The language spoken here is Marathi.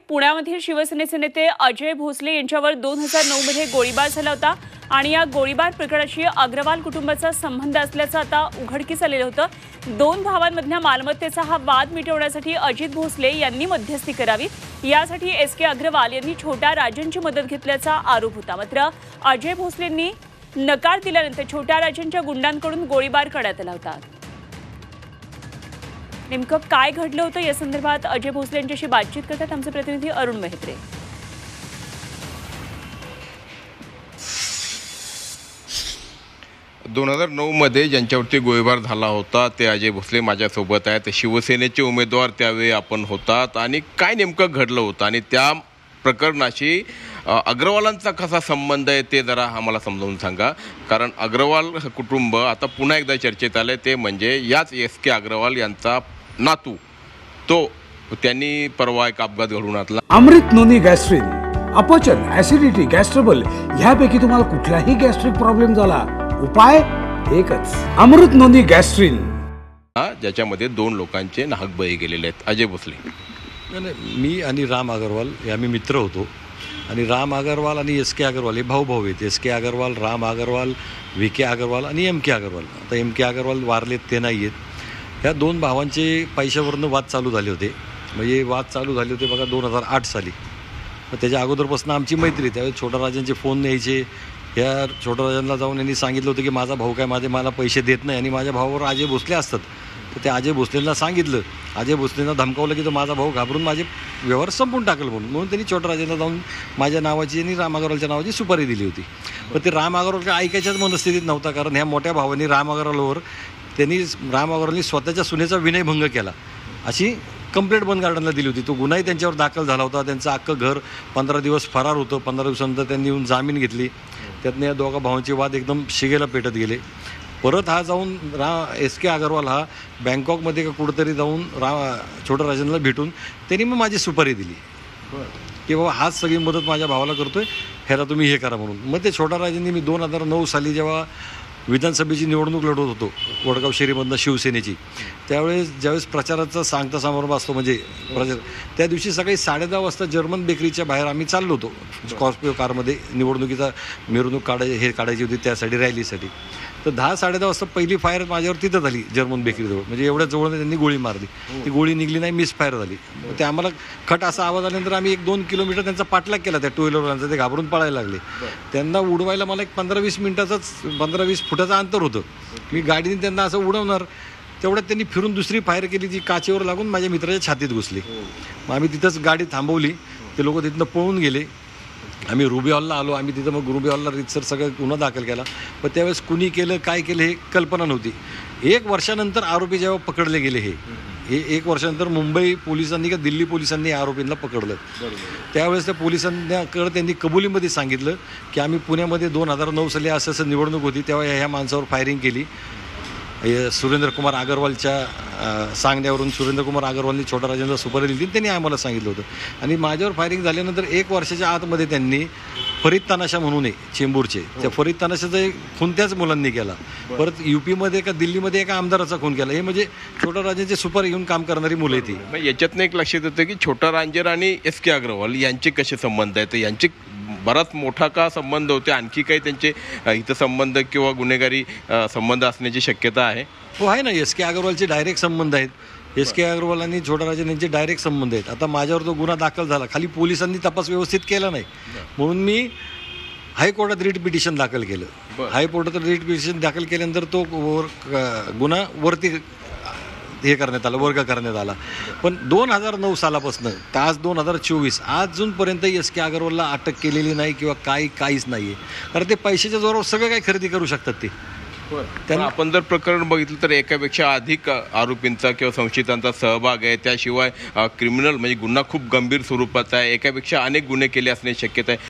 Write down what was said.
पुण्यामधील शिवसेनेचे नेते अजय भोसले यांच्यावर 2009 मध्ये गोळीबार झाला होता आणि या गोळीबार प्रकरणाशी अग्रवाल कुटुंबाचा संबंध असल्याचं आता उघडकीस आलेलं होतं। दोन भावांमधल्या मालमत्तेचा हा वाद मिटवण्यासाठी अजित भोसले यांनी मध्यस्थी करावी, यासाठी एस.के. अग्रवाल यांनी छोट्या राजनची मदत घेतल्याचा आरोप होता। मात्र अजय भोसलेंनी नकार दिल्यानंतर छोट्या राजनच्या गुंडांकडून गोळीबार करण्यात आला होता। नेमकं काय घडलं होतं या संदर्भात अजय भोसले यांच्याशी बातचीत करतात आमचे प्रतिनिधी अरुण मेहत्रे। 2009 मध्ये ज्यांच्यावरती गोळीबार झाला होता ते अजय भोसले माझ्यासोबत आहेत। शिवसेनेचे उमेदवार त्यावेळी आपण होतात आणि काय नेमकं घडलं होतं आणि त्या प्रकरणाशी अग्रवालांचा कसा संबंध आहे ते जरा आम्हाला समजावून सांगा। कारण अग्रवाल कुटुंब आता पुन्हा एकदा चर्चेत आले, ते म्हणजे याच एस.के. अग्रवाल यांचा नातू, तो त्यांनी परवा एक अपघात घडवून आणला। अमृत नोनी गॅस्ट्रिन, अपचन, ऍसिडिटी, गॅस्ट्रबल ह्यापैकी तुम्हाला कुठलाही गॅस्ट्रिक प्रॉब्लेम झाला, उपाय एकच, अमृत नोनी गॅस्ट्रिन, ज्याच्यामध्ये 2 लोकांचे नाहक बळी गेलेले आहेत। अजय भोसले मी आणि राम अग्रवाल हे आम्ही मित्र होतो आणि राम अग्रवाल आणि एस.के. अग्रवाल हे भाऊ आहेत। एस.के. अग्रवाल, राम अग्रवाल, व्ही.के. अग्रवाल आणि एम.के. अग्रवाल। आता एम.के. अग्रवाल वारलेत, ते नाही आहेत। ह्या 2 भावांचे पैशावरनं वाद चालू झाले होते, म्हणजे वाद चालू झाले होते बघा 2008 साली। मग त्याच्या अगोदरपासून आमची मैत्री, त्यावेळेस छोटा राजांचे फोन यायचे। ह्या छोटा राजांना जाऊन यांनी सांगितलं होतं की माझा भाऊ काय मला पैसे देत नाही आणि माझ्या भावावर अजय भोसले असतात। तर ते अजय भोसलेंना सांगितलं, अजय भोसलेंना धमकावलं की तो माझा भाऊ घाबरून माझे व्यवहार संपून टाकल म्हणून त्यांनी छोटा राजांना जाऊन माझ्या नावाची आणि राम अग्रवालच्या नावाची सुपारी दिली होती। पण ते राम अग्रवाल काय ऐकायच्याच मनस्थितीत नव्हता, कारण ह्या मोठ्या भावांनी राम अग्रवालनी स्वतःच्या सुनेचा विनयभंग केला अशी कंप्लेंट बंद गार्डनला दिली होती। तो गुन्हाही त्यांच्यावर दाखल झाला होता। त्यांचं अख्खं घर 15 दिवस फरार होतं। 15 दिवसानंतर त्यांनी येऊन जामीन घेतली। त्यातनं या दोघा भावांचे वाद एकदम शिगेला पेटत गेले। परत हा जाऊन एस.के. अग्रवाल हा बँकॉकमध्ये का कुठंतरी जाऊन छोटा राजांना भेटून त्यांनी मग माझी सुपारी दिली की बाबा हाच सगळी मदत माझ्या भावाला करतोय, ह्याला तुम्ही हे करा म्हणून। मग ते छोटा राजांनी मी 2009 साली जेव्हा विधानसभेची निवडणूक लढवत होतो वडगाव शेरीमधनं शिवसेनेची, ज्यावेळेस प्रचाराचा सांगता समारंभ असतो म्हणजे प्रचार, त्या दिवशी सकाळी 10:30 वाजता जर्मन बेकरीच्या बाहेर आम्ही चाललो होतो स्कॉर्पिओ कारमध्ये। निवडणुकीचा मिरवणूक काढायची होती त्यासाठी, रॅलीसाठी। तर 10-10:30 वाजता पहिली फायर माझ्यावर तिथं झाली जर्मन बेकरीजवळ, म्हणजे एवढ्या जवळ त्यांनी गोळी मारली। ती गोळी निघली नाही, मिस फायर झाली। ते आम्हाला खट असा आवाज आल्यानंतर आम्ही 1-2 किलोमीटर त्यांचा पाठलाग केला त्या 2 व्हीलरवाल्यांचा। ते घाबरून पळायला लागले। त्यांना उडवायला मला एक 15-20 फुटाचं अंतर होतं। मी गाडीने त्यांना असं उडवणार, तेवढ्यात त्यांनी फिरून दुसरी फायर केली, जी काचेवर लागून माझ्या मित्राच्या छातीत घुसली। मग आम्ही तिथंच गाडी थांबवली, ते लोक तिथनं पळून गेले। आम्ही रुबी हॉलला आलो, आम्ही तिथं मग रुबी हॉलला रितसर सगळं गुन्हा दाखल केला। पण त्यावेळेस कुणी केलं काय केलं हे कल्पना नव्हती। 1 वर्षानंतर आरोपी जेव्हा पकडले गेले, हे 1 वर्षानंतर मुंबई पोलिसांनी का दिल्ली पोलिसांनी आरोपींना पकडलं। त्यावेळेस त्या पोलिसांकडे त्यांनी कबुलीमध्ये सांगितलं की आम्ही पुण्यामध्ये 2009 साली असं निवडणूक होती, तेव्हा ह्या माणसावर फायरिंग केली। सुरेंद्र कुमार अग्रवालच्या सांगण्यावरून सुरेंद्र कुमार अग्रवालनी छोटा राजांना सुपारी दिली, त्यांनी आम्हाला सांगितलं होतं। आणि माझ्यावर फायरिंग झाल्यानंतर 1 वर्षाच्या आतमध्ये त्यांनी फरीद तानाशा म्हणून चेंबूरचे, त्या फरीद तानाशाचा खून त्याच मुलांनी केला। परत UP-मध्ये का दिल्लीमध्ये एका आमदाराचा खून केला। हे म्हणजे छोटा राजांचे सुपारी घेऊन काम करणारी मुलं ती। याच्यातनं एक लक्षात येतं की छोटा रांजर आणि एस.के. अग्रवाल यांचे कसे संबंध आहेत, यांचे बराच मोठा का संबंध होते, आणखी काही त्यांचे हितसंबंध किंवा गुन्हेगारी संबंध असण्याची शक्यता आहे? हो आहे ना, एस.के. अग्रवालचे डायरेक्ट संबंध आहेत। एस.के. अग्रवाल आणि छोटा राजन यांचे डायरेक्ट संबंध आहेत। आता माझ्यावर तो गुन्हा दाखल झाला, खाली पोलिसांनी तपास व्यवस्थित केला नाही म्हणून मी हायकोर्टात रिट पिटिशन दाखल केलं। हायकोर्टात रिट पिटिशन दाखल केल्यानंतर तो गुन्हा वरती हे करण्यात आला, वर्ग करण्यात आला। पण 2009 सालापासून तर आज 2024 अजूनपर्यंत एस.के. अग्रवालला अटक केलेली नाही किंवा काहीच नाही आहे, कारण ते पैशाच्या जोरावर सगळं काही खरेदी करू शकतात ते। त्यांना आपण जर प्रकरण बघितलं तर एकापेक्षा अधिक आरोपींचा किंवा संशयितांचा सहभाग आहे। त्याशिवाय क्रिमिनल म्हणजे गुन्हा खूप गंभीर स्वरूपाचा आहे, एकापेक्षा अनेक गुन्हे केले असण्याची शक्यता आहे।